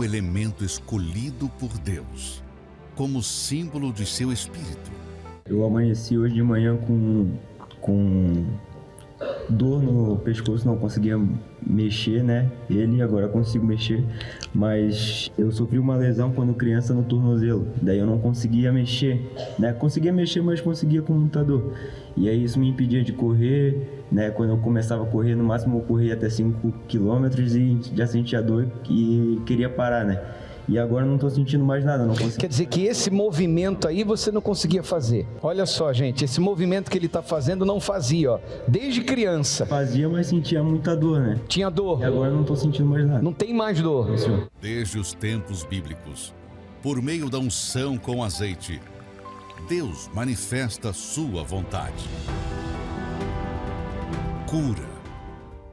o elemento escolhido por Deus, como símbolo de seu espírito. Eu amanheci hoje de manhã com dor no pescoço, não conseguia mexer, né? Agora consigo mexer, mas eu sofri uma lesão quando criança no tornozelo, daí eu não conseguia mexer, né? Conseguia mexer, mas conseguia com muita dor. E aí isso me impedia de correr, né? Quando eu começava a correr, no máximo eu corria até 5 quilômetros e já sentia dor e queria parar, né? E agora não estou sentindo mais nada, não consigo. Quer dizer que esse movimento aí você não conseguia fazer. Olha só, gente, esse movimento que ele está fazendo não fazia, ó, desde criança. Fazia, mas sentia muita dor, né? Tinha dor. E agora não estou sentindo mais nada. Não tem mais dor. Desde os tempos bíblicos, por meio da unção com azeite, Deus manifesta sua vontade. Cura.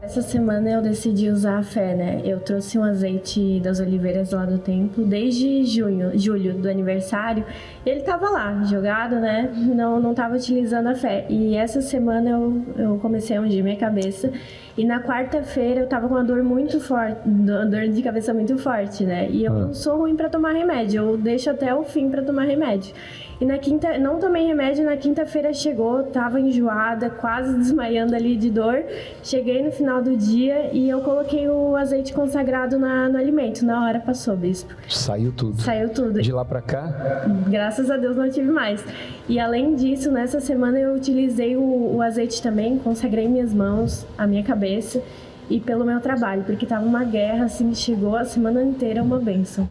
Essa semana eu decidi usar a fé, né? Eu trouxe um azeite das oliveiras lá do templo desde julho do aniversário. Ele tava lá, jogado, né? Não tava utilizando a fé. E essa semana eu comecei a ungir minha cabeça. E na quarta-feira eu tava com uma dor muito forte, dor de cabeça muito forte, né? E eu não sou ruim pra tomar remédio, eu deixo até o fim pra tomar remédio. E na quinta, não tomei remédio, na quinta-feira chegou, tava enjoada, quase desmaiando ali de dor. Cheguei no final do dia e eu coloquei o azeite consagrado no alimento. Na hora passou, bispo. Saiu tudo. Saiu tudo. De lá pra cá? Graças a Deus não tive mais. E além disso, nessa semana eu utilizei o azeite também, consagrei minhas mãos, a minha cabeça e pelo meu trabalho, porque tava uma guerra, assim, chegou a semana inteira uma bênção.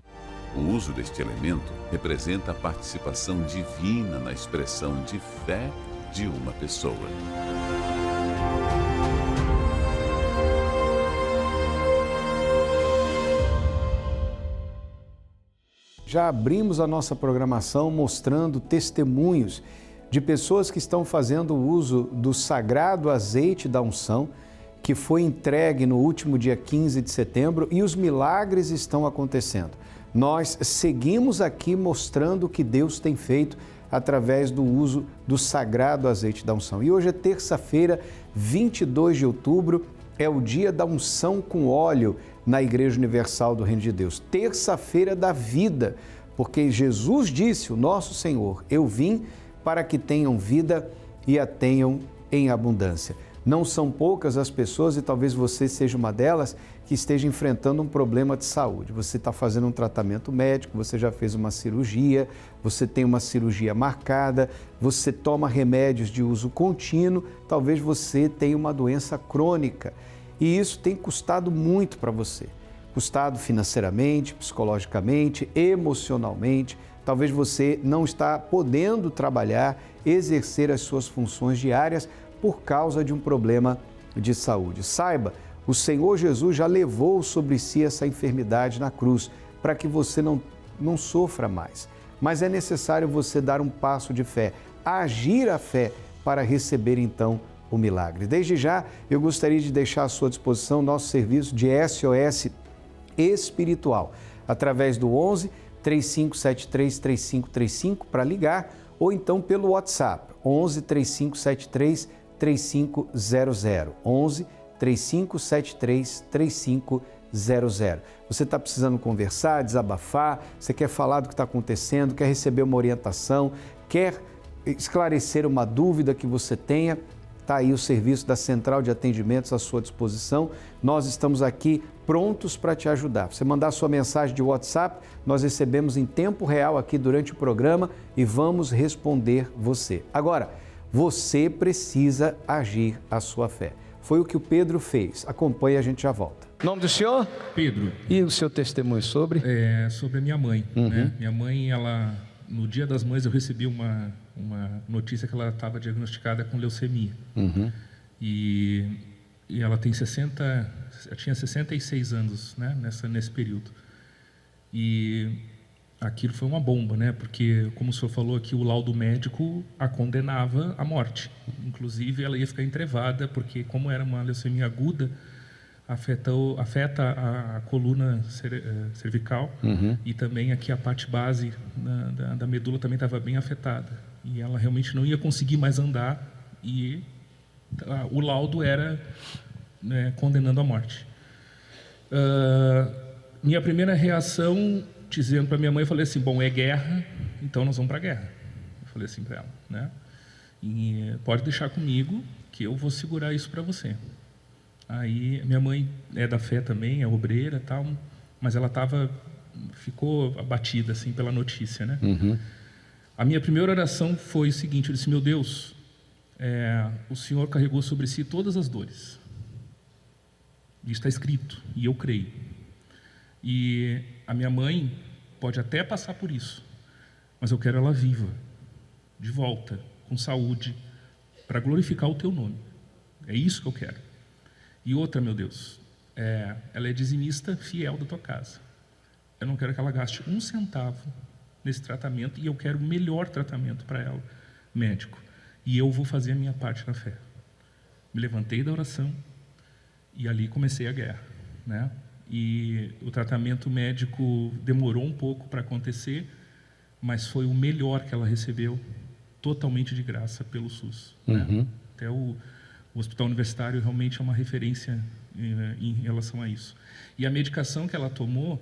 O uso deste elemento representa a participação divina na expressão de fé de uma pessoa. Já abrimos a nossa programação mostrando testemunhos de pessoas que estão fazendo uso do sagrado azeite da unção, que foi entregue no último dia 15 de setembro, e os milagres estão acontecendo. Nós seguimos aqui mostrando o que Deus tem feito através do uso do sagrado azeite da unção. E hoje é terça-feira, 22 de outubro, é o dia da unção com óleo na Igreja Universal do Reino de Deus. Terça-feira da vida, porque Jesus disse, o nosso Senhor, eu vim para que tenham vida e a tenham em abundância. Não são poucas as pessoas, e talvez você seja uma delas, que esteja enfrentando um problema de saúde. Você está fazendo um tratamento médico, você já fez uma cirurgia, você tem uma cirurgia marcada, você toma remédios de uso contínuo, talvez você tenha uma doença crônica. E isso tem custado muito para você. Custado financeiramente, psicologicamente, emocionalmente. Talvez você não está podendo trabalhar, exercer as suas funções diárias por causa de um problema de saúde. Saiba, o Senhor Jesus já levou sobre si essa enfermidade na cruz para que você não sofra mais. Mas é necessário você dar um passo de fé, agir a fé para receber então o milagre. Desde já, eu gostaria de deixar à sua disposição nosso serviço de SOS espiritual, através do 11 3573 3535 para ligar, ou então pelo WhatsApp, 11 3573 3500, 11 3573 3500. Você está precisando conversar, desabafar, você quer falar do que está acontecendo, quer receber uma orientação, quer esclarecer uma dúvida que você tenha, está aí o serviço da Central de Atendimentos à sua disposição. Nós estamos aqui prontos para te ajudar. Você mandar sua mensagem de WhatsApp, nós recebemos em tempo real aqui durante o programa e vamos responder você. Agora, você precisa agir a sua fé. Foi o que o Pedro fez. Acompanhe, a gente já volta. Nome do senhor? Pedro. E o seu testemunho sobre? Sobre a minha mãe. Né? Minha mãe, no Dia das Mães, eu recebi uma notícia que ela estava diagnosticada com leucemia. E ela tinha 66 anos, né? Nesse período. E aquilo foi uma bomba, né? Porque, como o senhor falou aqui, o laudo médico a condenava à morte. Inclusive, ela ia ficar entrevada, porque como era uma leucemia aguda, afeta a coluna cervical, e também aqui a parte base da medula também estava bem afetada. E ela realmente não ia conseguir mais andar, e o laudo era, né, condenando à morte. Minha primeira reação, dizendo para minha mãe, eu falei assim, bom, é guerra, então nós vamos para a guerra. Eu falei assim para ela, né? E pode deixar comigo que eu vou segurar isso para você. Aí minha mãe é da fé também, é obreira e tal, mas ela ficou abatida assim pela notícia, né? A minha primeira oração foi o seguinte, eu disse, meu Deus, o Senhor carregou sobre si todas as dores. Isso está escrito, e eu creio. E a minha mãe pode até passar por isso, mas eu quero ela viva, de volta, com saúde, para glorificar o teu nome. É isso que eu quero. E outra, meu Deus, ela é dizimista fiel da tua casa. Eu não quero que ela gaste um centavo nesse tratamento, e eu quero o melhor tratamento para ela, médico. E eu vou fazer a minha parte na fé. Me levantei da oração e ali comecei a guerra, né? E o tratamento médico demorou um pouco para acontecer, mas foi o melhor que ela recebeu, totalmente de graça pelo SUS. Né? Até o Hospital Universitário realmente é uma referência em relação a isso. E a medicação que ela tomou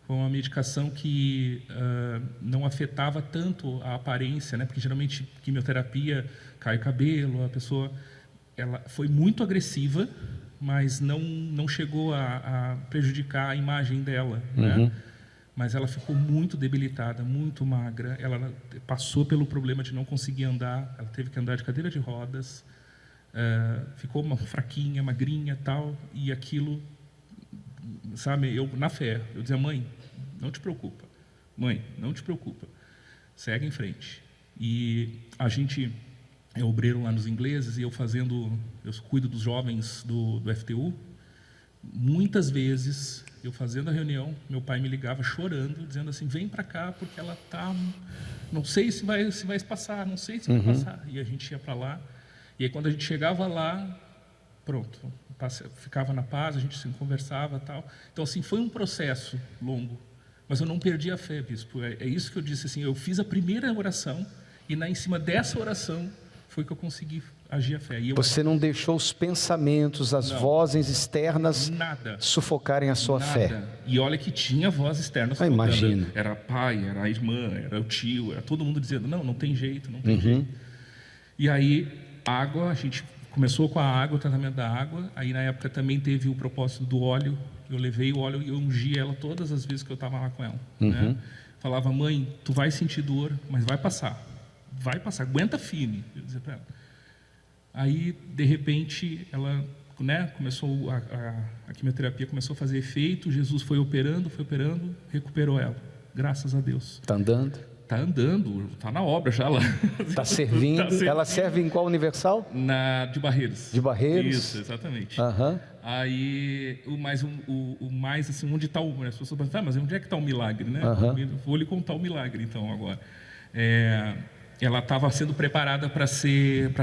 foi uma medicação que não afetava tanto a aparência, né? Porque geralmente quimioterapia cai o cabelo, a pessoa ela foi muito agressiva, mas não chegou a prejudicar a imagem dela, né? Mas ela ficou muito debilitada, muito magra. Ela passou pelo problema de não conseguir andar. Ela teve que andar de cadeira de rodas. Ficou fraquinha, magrinha, tal. E aquilo, sabe? Eu na fé, eu dizia, mãe, não te preocupa. Mãe, não te preocupa. Segue em frente. E a gente é obreiro lá nos ingleses, e eu cuido dos jovens do FTU. Muitas vezes, eu fazendo a reunião, meu pai me ligava chorando, dizendo assim, vem para cá, porque ela tá, não sei se vai passar, não sei se vai passar. E a gente ia para lá, e aí quando a gente chegava lá, pronto, ficava na paz, a gente se conversava, tal. Então assim, foi um processo longo, mas eu não perdi a fé, bispo. É isso que eu disse, assim, eu fiz a primeira oração, e em cima dessa oração foi que eu consegui agir a fé. E você não deixou os pensamentos, as vozes externas sufocarem a sua fé. E olha que tinha voz externa sufocando. Imagina. Era pai, era a irmã, era o tio, era todo mundo dizendo, não tem jeito, não tem jeito. E aí, água, a gente começou com a água, o tratamento da água. Aí na época também teve o propósito do óleo. Eu levei o óleo e eu ungi ela todas as vezes que eu estava lá com ela. Né? Falava, mãe, tu vai sentir dor, mas vai passar. Vai passar, aguenta firme, eu dizia para ela. Aí, de repente, ela, né, começou a quimioterapia começou a fazer efeito, Jesus foi operando, recuperou ela, graças a Deus. Está andando? Está andando, está na obra já lá. Está servindo. Ela serve em qual universal? De Barreiros. De Barreiros? Isso, exatamente. Aí, o mais assim, onde está o... As pessoas pensam, mas onde é que está o milagre, né? Vou lhe contar o milagre, então, agora. Ela estava sendo preparada para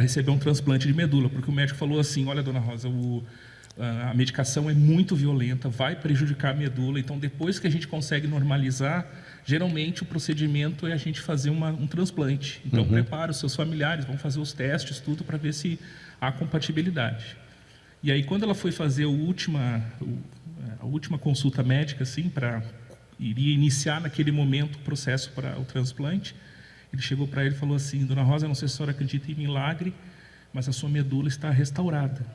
receber um transplante de medula, porque o médico falou assim, olha, dona Rosa, a medicação é muito violenta, vai prejudicar a medula, então depois que a gente consegue normalizar, geralmente o procedimento é a gente fazer um transplante. Então prepara os seus familiares, vão fazer os testes, tudo, para ver se há compatibilidade. E aí quando ela foi fazer a última consulta médica, assim, iria iniciar naquele momento o processo para o transplante, ele chegou para ele e falou assim, dona Rosa, eu não sei se a senhora acredita em milagre, mas a sua medula está restaurada.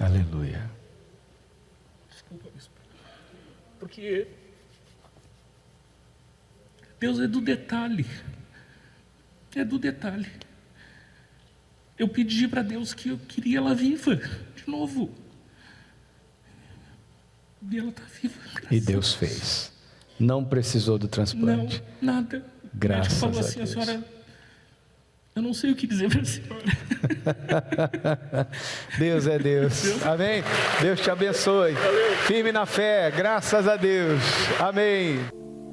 Aleluia. Desculpa, bispo. Porque Deus é do detalhe. É do detalhe. Eu pedi para Deus que eu queria ela viva, de novo. E ela está viva. E Deus fez. Não precisou do transplante. Não, nada. Graças a Deus. O médico falou assim, a senhora, eu não sei o que dizer para a senhora. Deus é Deus. Amém? Deus te abençoe. Valeu. Firme na fé. Graças a Deus. Amém.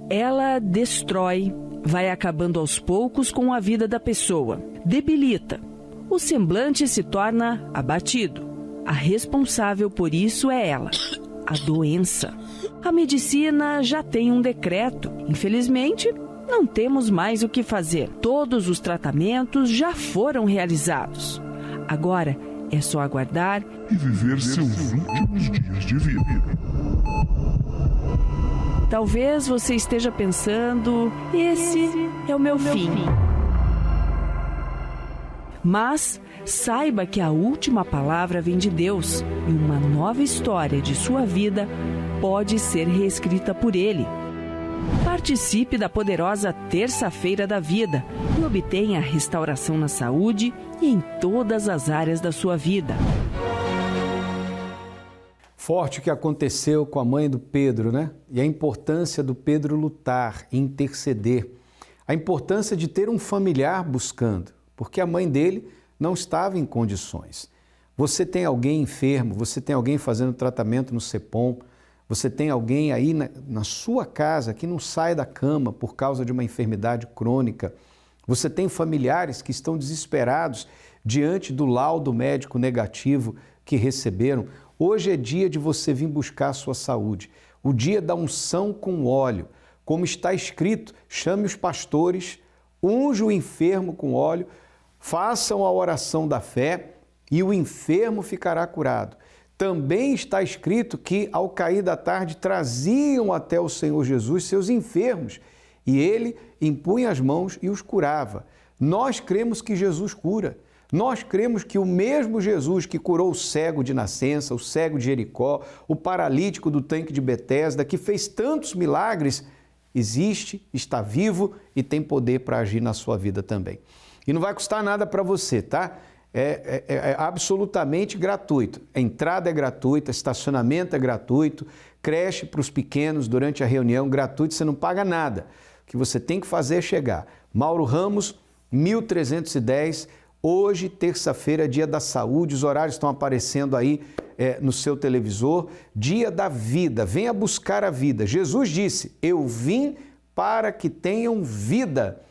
Ela destrói, vai acabando aos poucos com a vida da pessoa. Debilita. O semblante se torna abatido. A responsável por isso é ela. A doença. A medicina já tem um decreto. Infelizmente, não temos mais o que fazer. Todos os tratamentos já foram realizados. Agora, É só aguardar e viver seus últimos dias de vida. Talvez você esteja pensando, esse é o meu fim. Mas saiba que a última palavra vem de Deus e uma nova história de sua vida pode ser reescrita por Ele. Participe da poderosa Terça-feira da Vida e obtenha restauração na saúde e em todas as áreas da sua vida. Forte o que aconteceu com a mãe do Pedro, né? E a importância do Pedro lutar, interceder. A importância de ter um familiar buscando, porque a mãe dele não estava em condições. Você tem alguém enfermo, você tem alguém fazendo tratamento no CEPOM, você tem alguém aí na sua casa que não sai da cama por causa de uma enfermidade crônica. Você tem familiares que estão desesperados diante do laudo médico negativo que receberam. Hoje é dia de você vir buscar a sua saúde. O dia da unção com óleo. Como está escrito, chame os pastores, unja o enfermo com óleo, façam a oração da fé e o enfermo ficará curado. Também está escrito que, ao cair da tarde, traziam até o Senhor Jesus seus enfermos e ele impunha as mãos e os curava. Nós cremos que Jesus cura. Nós cremos que o mesmo Jesus que curou o cego de nascença, o cego de Jericó, o paralítico do tanque de Betesda, que fez tantos milagres, existe, está vivo e tem poder para agir na sua vida também. E não vai custar nada para você, tá? É absolutamente gratuito. A entrada é gratuita, estacionamento é gratuito, creche para os pequenos durante a reunião gratuito, você não paga nada. O que você tem que fazer é chegar. Mauro Ramos, 1310, hoje, terça-feira, dia da saúde, os horários estão aparecendo aí no seu televisor. Dia da vida, venha buscar a vida. Jesus disse, eu vim para que tenham vida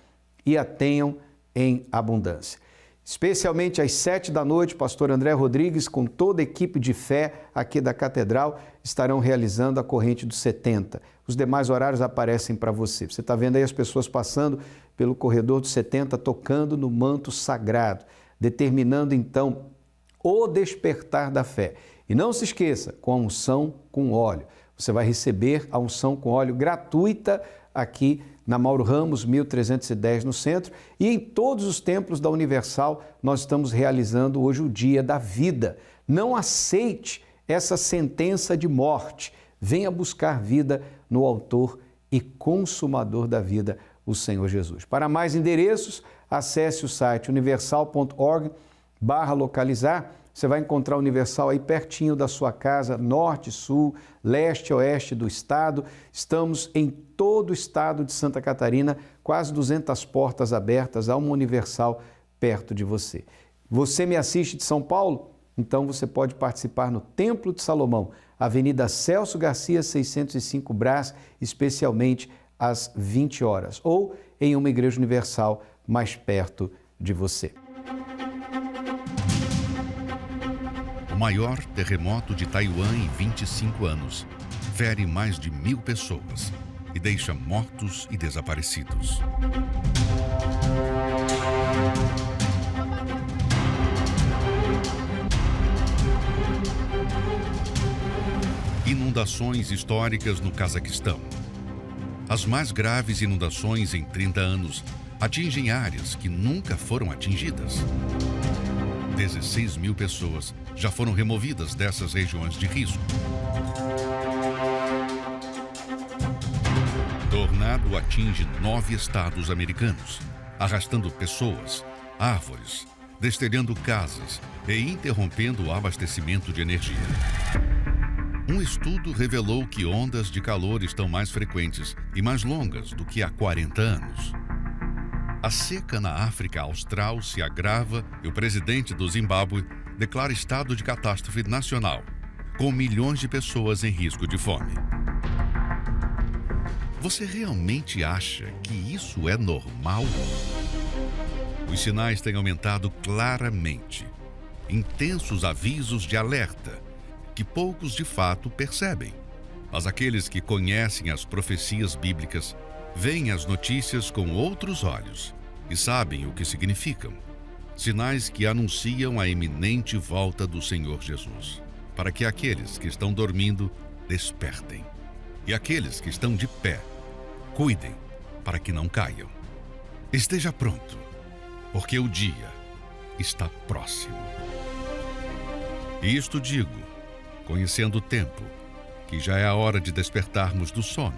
e a tenham em abundância. Especialmente às 7 da noite, pastor André Rodrigues, com toda a equipe de fé aqui da Catedral, estarão realizando a corrente dos 70. Os demais horários aparecem para você. Você está vendo aí as pessoas passando pelo corredor dos 70, tocando no manto sagrado, determinando então o despertar da fé. E não se esqueça, com a unção com óleo. Você vai receber a unção com óleo gratuita aqui na Mauro Ramos, 1310 no centro, e em todos os templos da Universal nós estamos realizando hoje o dia da vida. Não aceite essa sentença de morte. Venha buscar vida no autor e consumador da vida, o Senhor Jesus. Para mais endereços, acesse o site universal.org/localizar. Você vai encontrar a Universal aí pertinho da sua casa, norte, sul, leste, oeste do estado. Estamos em todo o estado de Santa Catarina, quase 200 portas abertas a uma Universal perto de você. Você me assiste de São Paulo? Então você pode participar no Templo de Salomão, Avenida Celso Garcia, 605 Brás, especialmente às 20 horas, ou em uma igreja universal mais perto de você. O maior terremoto de Taiwan em 25 anos fere mais de 1.000 pessoas e deixa mortos e desaparecidos. Inundações históricas no Cazaquistão. As mais graves inundações em 30 anos atingem áreas que nunca foram atingidas. 16.000 pessoas já foram removidas dessas regiões de risco. Tornado atinge 9 estados americanos, arrastando pessoas, árvores, destelhando casas e interrompendo o abastecimento de energia. Um estudo revelou que ondas de calor estão mais frequentes e mais longas do que há 40 anos. A seca na África Austral se agrava e o presidente do Zimbábue declara estado de catástrofe nacional, com milhões de pessoas em risco de fome. Você realmente acha que isso é normal? Os sinais têm aumentado claramente. Intensos avisos de alerta, que poucos de fato percebem. Mas aqueles que conhecem as profecias bíblicas veem as notícias com outros olhos e sabem o que significam. sinais que anunciam a iminente volta do Senhor Jesus, para que aqueles que estão dormindo despertem, e aqueles que estão de pé cuidem para que não caiam. Esteja pronto, porque o dia está próximo. E isto digo, conhecendo o tempo, que já é a hora de despertarmos do sono,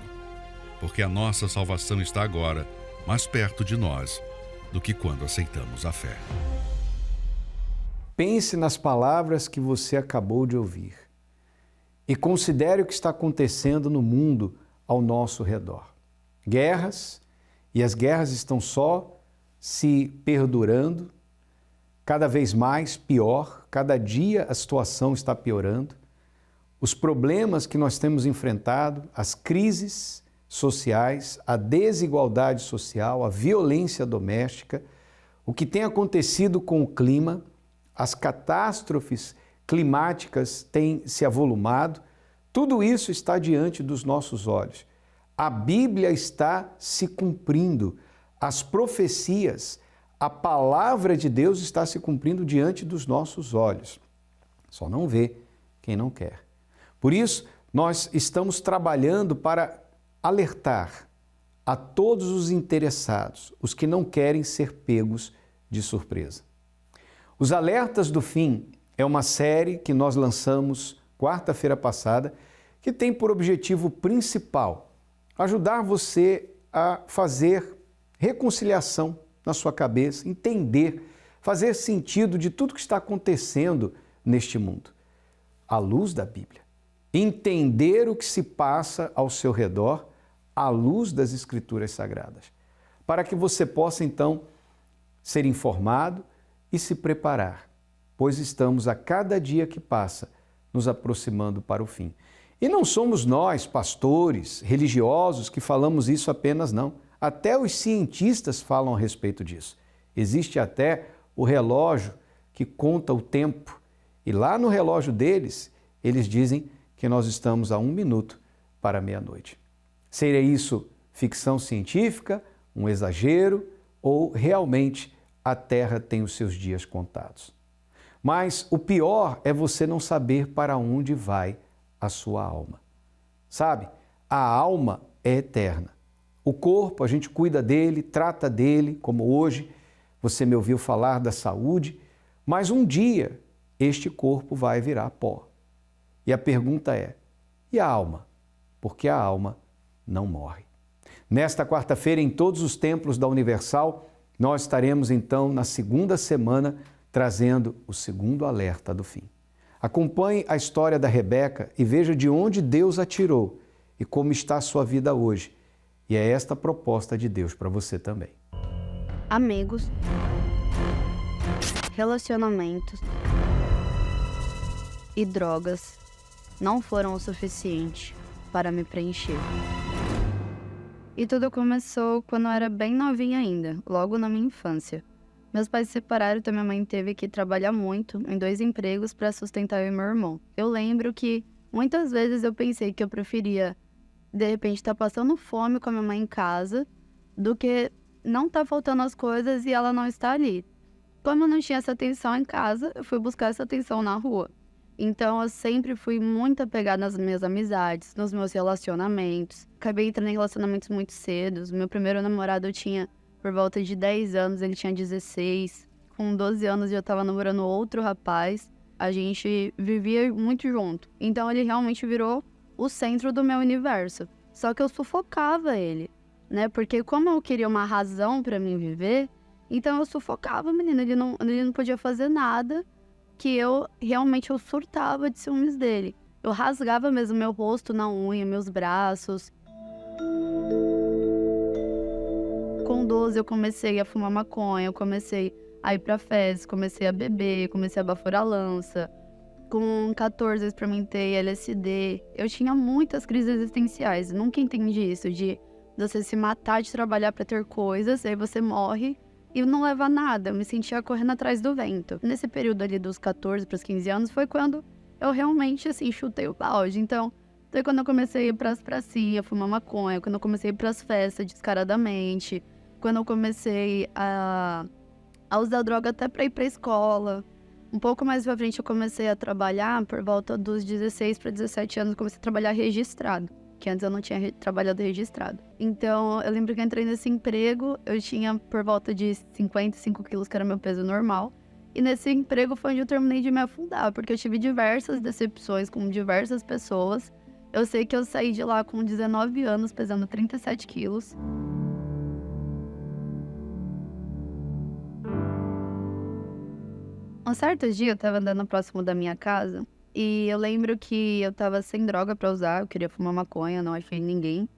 porque a nossa salvação está agora mais perto de nós do que quando aceitamos a fé. Pense nas palavras que você acabou de ouvir e considere o que está acontecendo no mundo ao nosso redor. Guerras, e as guerras estão só se perdurando, cada vez mais pior, cada dia a situação está piorando. Os problemas que nós temos enfrentado, as crises sociais, a desigualdade social, a violência doméstica, o que tem acontecido com o clima, as catástrofes climáticas têm se avolumado, tudo isso está diante dos nossos olhos. A Bíblia está se cumprindo, as profecias, a palavra de Deus está se cumprindo diante dos nossos olhos. Só não vê quem não quer. Por isso, nós estamos trabalhando para alertar a todos os interessados, os que não querem ser pegos de surpresa. Os Alertas do Fim é uma série que nós lançamos quarta-feira passada, que tem por objetivo principal ajudar você a fazer reconciliação na sua cabeça, entender, fazer sentido de tudo que está acontecendo neste mundo, à luz da Bíblia. Entender o que se passa ao seu redor à luz das Escrituras Sagradas, para que você possa, então, ser informado e se preparar, pois estamos a cada dia que passa nos aproximando para o fim. E não somos nós, pastores, religiosos, que falamos isso apenas, não. Até os cientistas falam a respeito disso. Existe até o relógio que conta o tempo, e lá no relógio deles, eles dizem que nós estamos a 1 minuto para meia-noite. Seria isso ficção científica, um exagero, ou realmente a Terra tem os seus dias contados? Mas o pior é você não saber para onde vai a sua alma. Sabe, a alma é eterna. O corpo, a gente cuida dele, trata dele, como hoje você me ouviu falar da saúde, mas um dia este corpo vai virar pó. E a pergunta é, e a alma? Porque a alma não morre. Nesta quarta-feira, em todos os templos da Universal, nós estaremos então na segunda semana trazendo o segundo alerta do fim. Acompanhe a história da Rebeca e veja de onde Deus a tirou e como está a sua vida hoje. E é esta a proposta de Deus para você também. Amigos, relacionamentos e drogas não foram o suficiente para me preencher. E tudo começou quando eu era bem novinha ainda, logo na minha infância. Meus pais se separaram, então minha mãe teve que trabalhar muito em 2 empregos para sustentar eu e meu irmão. Eu lembro que muitas vezes eu pensei que eu preferia, de repente, estar passando fome com a minha mãe em casa do que não estar faltando as coisas e ela não estar ali. Como eu não tinha essa atenção em casa, eu fui buscar essa atenção na rua. Então eu sempre fui muito apegada nas minhas amizades, nos meus relacionamentos. Acabei entrando em relacionamentos muito cedo. Meu primeiro namorado eu tinha por volta de 10 anos, ele tinha 16. Com 12 anos eu já estava namorando outro rapaz. A gente vivia muito junto. Então ele realmente virou o centro do meu universo. Só que eu sufocava ele, né? Porque como eu queria uma razão para mim viver, então eu sufocava, menina. Ele não podia fazer nada, que eu realmente surtava de ciúmes dele. Eu rasgava mesmo meu rosto na unha, meus braços. Com 12 eu comecei a fumar maconha, eu comecei a ir pra festa, comecei a beber, comecei a baforar lança. Com 14 eu experimentei LSD. Eu tinha muitas crises existenciais, nunca entendi isso, de você se matar de trabalhar pra ter coisas, aí você morre e não leva a nada. Eu me sentia correndo atrás do vento. Nesse período ali dos 14 pros 15 anos foi quando eu realmente, assim, chutei o balde. Então, foi quando eu comecei a ir pras pracinhas, fumar maconha, quando eu comecei a ir pras festas descaradamente, quando eu comecei a a usar droga até pra ir pra escola. Um pouco mais pra frente eu comecei a trabalhar, por volta dos 16 para 17 anos, eu comecei a trabalhar registrado, que antes eu não tinha trabalhado registrado. Então, eu lembro que eu entrei nesse emprego, eu tinha por volta de 55 quilos, que era meu peso normal. E nesse emprego foi onde eu terminei de me afundar, porque eu tive diversas decepções com diversas pessoas. Eu sei que eu saí de lá com 19 anos, pesando 37 quilos. Um certo dia eu tava andando próximo da minha casa e eu lembro que eu tava sem droga pra usar, eu queria fumar maconha, não achei ninguém.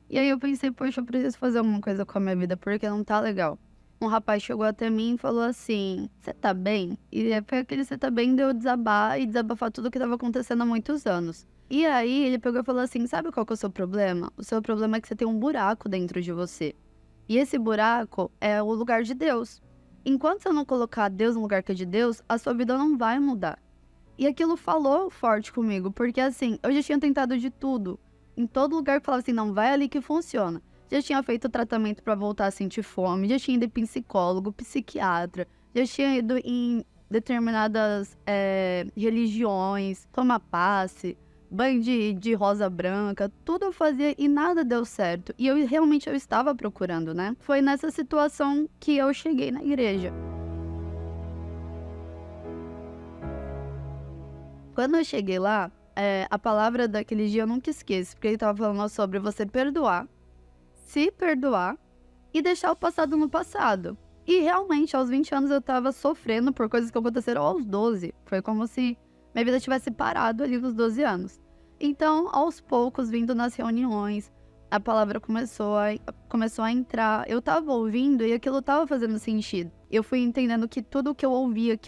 E aí eu pensei, poxa, eu preciso fazer alguma coisa com a minha vida porque não tá legal. Um rapaz chegou até mim e falou assim, você tá bem? E foi aquele você tá bem de eu desabar e desabafar tudo o que tava acontecendo há muitos anos. E aí ele pegou e falou assim, sabe qual que é o seu problema? O seu problema é que você tem um buraco dentro de você. E esse buraco é o lugar de Deus. Enquanto você não colocar Deus no lugar que é de Deus, a sua vida não vai mudar. E aquilo falou forte comigo, porque assim, eu já tinha tentado de tudo. Em todo lugar que falava assim, não, vai ali que funciona. Já tinha feito tratamento para voltar a sentir fome, já tinha ido em psicólogo, psiquiatra, já tinha ido em determinadas religiões, tomar passe, banho de rosa branca, tudo eu fazia e nada deu certo. E eu realmente estava procurando, né? Foi nessa situação que eu cheguei na igreja. Quando eu cheguei lá, a palavra daquele dia eu nunca esqueço, porque ele estava falando sobre você perdoar, se perdoar e deixar o passado no passado. E realmente, aos 20 anos eu estava sofrendo por coisas que aconteceram aos 12. Foi como se minha vida tivesse parado ali nos 12 anos. Então, aos poucos, vindo nas reuniões, a palavra começou a entrar. Eu estava ouvindo e aquilo estava fazendo sentido. Eu fui entendendo que tudo que eu via,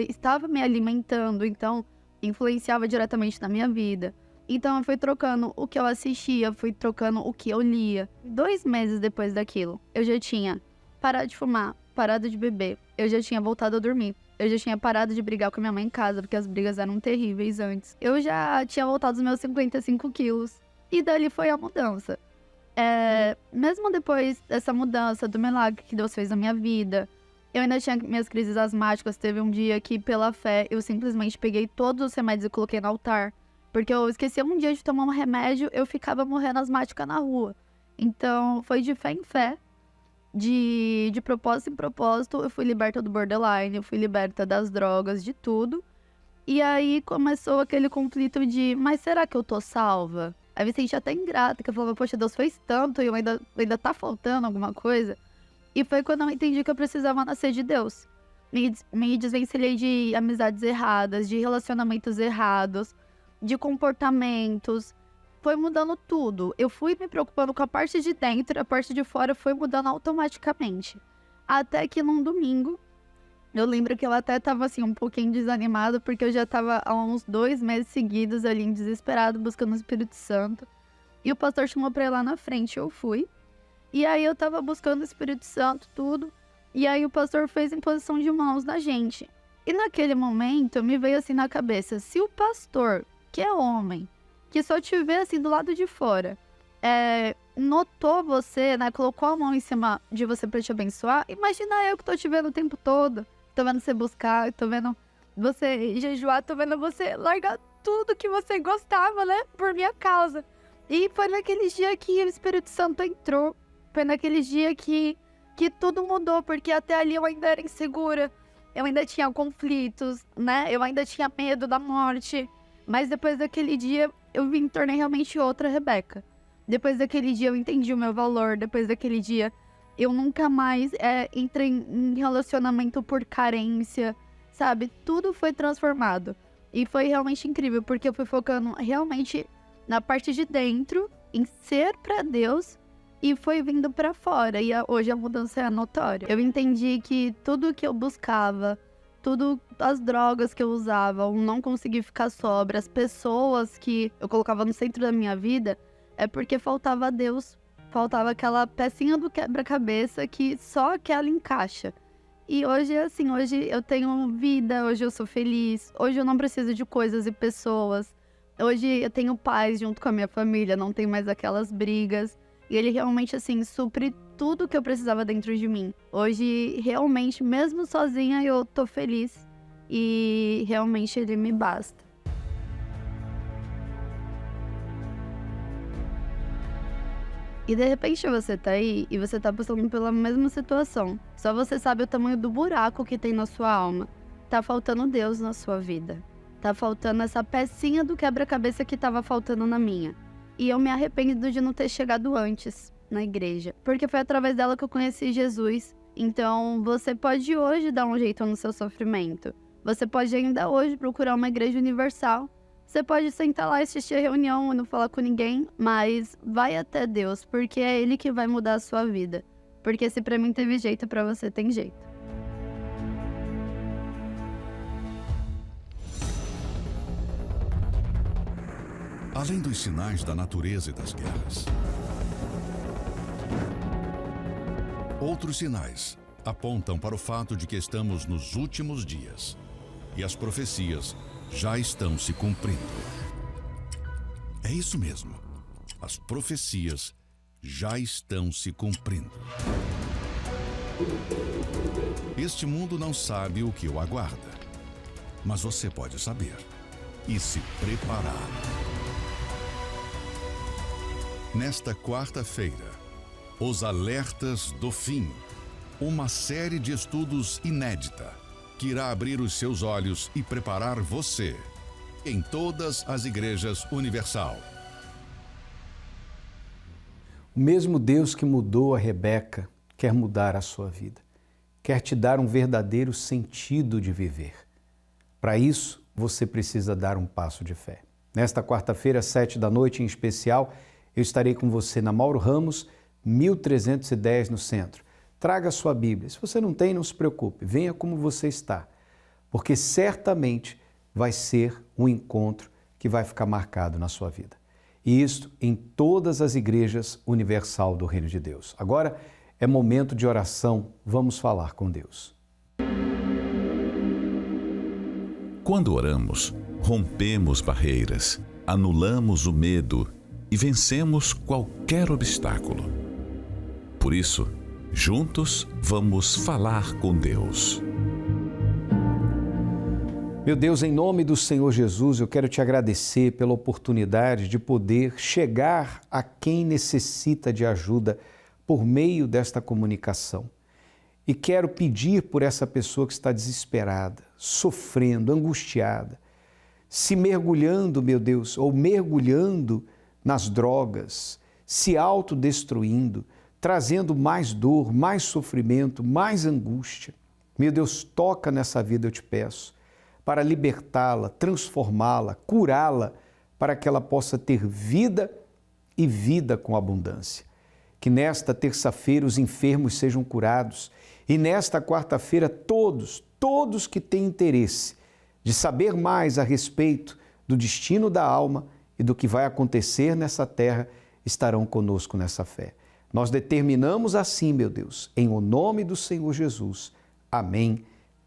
estava me alimentando, então influenciava diretamente na minha vida. Então eu fui trocando o que eu assistia, fui trocando o que eu lia. 2 meses depois daquilo, eu já tinha parado de fumar, parado de beber, eu já tinha voltado a dormir. Eu já tinha parado de brigar com a minha mãe em casa, porque as brigas eram terríveis antes. Eu já tinha voltado aos meus 55 quilos. E dali foi a mudança. Mesmo depois dessa mudança, do milagre que Deus fez na minha vida, eu ainda tinha minhas crises asmáticas. Teve um dia que, pela fé, eu simplesmente peguei todos os remédios e coloquei no altar. Porque eu esqueci um dia de tomar um remédio, eu ficava morrendo asmática na rua. Então, foi de fé em fé. De propósito em propósito, eu fui liberta do borderline, eu fui liberta das drogas, de tudo. E aí começou aquele conflito de, mas será que eu tô salva? Aí me senti até ingrata, que eu falava, poxa, Deus fez tanto e eu ainda tá faltando alguma coisa. E foi quando eu entendi que eu precisava nascer de Deus. Me desvencilhei de amizades erradas, de relacionamentos errados, de comportamentos. Foi mudando tudo. Eu fui me preocupando com a parte de dentro, a parte de fora foi mudando automaticamente. Até que num domingo, eu lembro que eu até tava assim um pouquinho desanimada, porque eu já tava há uns 2 meses seguidos ali, desesperado, buscando o Espírito Santo. E o pastor chamou pra ir lá na frente, eu fui. E aí eu tava buscando o Espírito Santo, tudo. E aí o pastor fez imposição de mãos na gente. E naquele momento, me veio assim na cabeça, se o pastor, que é homem, que só te vê assim do lado de fora, notou você, né, colocou a mão em cima de você pra te abençoar, imagina eu que tô te vendo o tempo todo, tô vendo você buscar, tô vendo você jejuar, tô vendo você largar tudo que você gostava, né, por minha causa. E foi naquele dia que o Espírito Santo entrou, foi naquele dia que tudo mudou, porque até ali eu ainda era insegura, eu ainda tinha conflitos, né, eu ainda tinha medo da morte, mas depois daquele dia eu me tornei realmente outra Rebeca. Depois daquele dia eu entendi o meu valor. Depois daquele dia eu nunca mais entrei em relacionamento por carência, sabe? Tudo foi transformado. E foi realmente incrível, porque eu fui focando realmente na parte de dentro, em ser pra Deus, e foi vindo pra fora. E hoje a mudança é notória. Eu entendi que tudo que eu buscava, tudo, as drogas que eu usava, o não conseguir ficar sóbria, as pessoas que eu colocava no centro da minha vida, é porque faltava Deus, faltava aquela pecinha do quebra-cabeça que só aquela encaixa. E hoje, assim, hoje eu tenho vida, hoje eu sou feliz, hoje eu não preciso de coisas e pessoas, hoje eu tenho paz junto com a minha família, não tem mais aquelas brigas, e ele realmente, assim, supre tudo que eu precisava dentro de mim. Hoje, realmente, mesmo sozinha, eu tô feliz e realmente ele me basta. E de repente você tá aí e você tá passando pela mesma situação. Só você sabe o tamanho do buraco que tem na sua alma. Tá faltando Deus na sua vida. Tá faltando essa pecinha do quebra-cabeça que tava faltando na minha. E eu me arrependo de não ter chegado antes na igreja, porque foi através dela que eu conheci Jesus. Então você pode hoje dar um jeito no seu sofrimento. Você pode ainda hoje procurar uma igreja universal. Você pode sentar lá, assistir a reunião e não falar com ninguém, mas vai até Deus, porque é Ele que vai mudar a sua vida. Porque se pra mim teve jeito, pra você tem jeito. Além dos sinais da natureza e das guerras, outros sinais apontam para o fato de que estamos nos últimos dias e as profecias já estão se cumprindo. É isso mesmo. As profecias já estão se cumprindo. Este mundo não sabe o que o aguarda, mas você pode saber e se preparar. Nesta quarta-feira, os alertas do fim, uma série de estudos inédita que irá abrir os seus olhos e preparar você em todas as igrejas Universal. O mesmo Deus que mudou a Rebeca quer mudar a sua vida, quer te dar um verdadeiro sentido de viver. Para isso, você precisa dar um passo de fé. Nesta quarta-feira, 19h, em especial, eu estarei com você na Mauro Ramos, 1310 no centro. Traga a sua Bíblia. Se você não tem, não se preocupe. Venha como você está, porque certamente vai ser um encontro que vai ficar marcado na sua vida. E isto em todas as igrejas universal do Reino de Deus. Agora é momento de oração. Vamos falar com Deus. Quando oramos, rompemos barreiras, anulamos o medo e vencemos qualquer obstáculo. Por isso, juntos vamos falar com Deus. Meu Deus, em nome do Senhor Jesus, eu quero te agradecer pela oportunidade de poder chegar a quem necessita de ajuda por meio desta comunicação. E quero pedir por essa pessoa que está desesperada, sofrendo, angustiada, se mergulhando, meu Deus, ou mergulhando nas drogas, se autodestruindo, trazendo mais dor, mais sofrimento, mais angústia. Meu Deus, toca nessa vida, eu te peço, para libertá-la, transformá-la, curá-la, para que ela possa ter vida e vida com abundância. Que nesta terça-feira os enfermos sejam curados e nesta quarta-feira todos que têm interesse de saber mais a respeito do destino da alma e do que vai acontecer nessa terra, estarão conosco nessa fé. Nós determinamos assim, meu Deus, em o nome do Senhor Jesus. Amém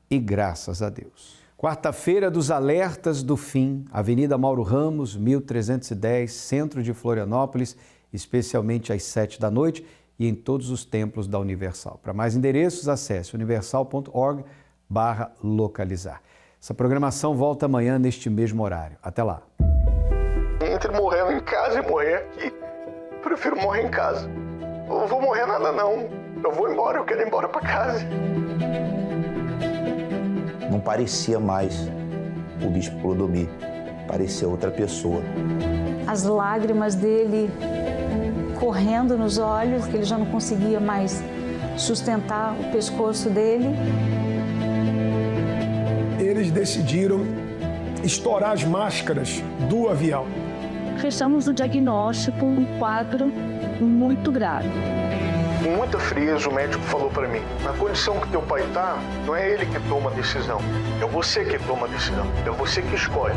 e graças a Deus. Quarta-feira dos alertas do fim, Avenida Mauro Ramos, 1310, centro de Florianópolis, especialmente às 19h e em todos os templos da Universal. Para mais endereços, acesse universal.org/localizar. Essa programação volta amanhã neste mesmo horário. Até lá. Entre morrendo em casa e morrer aqui, prefiro morrer em casa. Eu não vou morrer nada não. Eu vou embora, eu quero ir embora para casa. Não parecia mais o bispo Clodomir, parecia outra pessoa. As lágrimas dele correndo nos olhos, que ele já não conseguia mais sustentar o pescoço dele. Eles decidiram estourar as máscaras do avião. Fechamos o diagnóstico, um quadro muito grave. Com muita frieza, o médico falou para mim, na condição que teu pai está, não é ele que toma a decisão, é você que toma a decisão, é você que escolhe.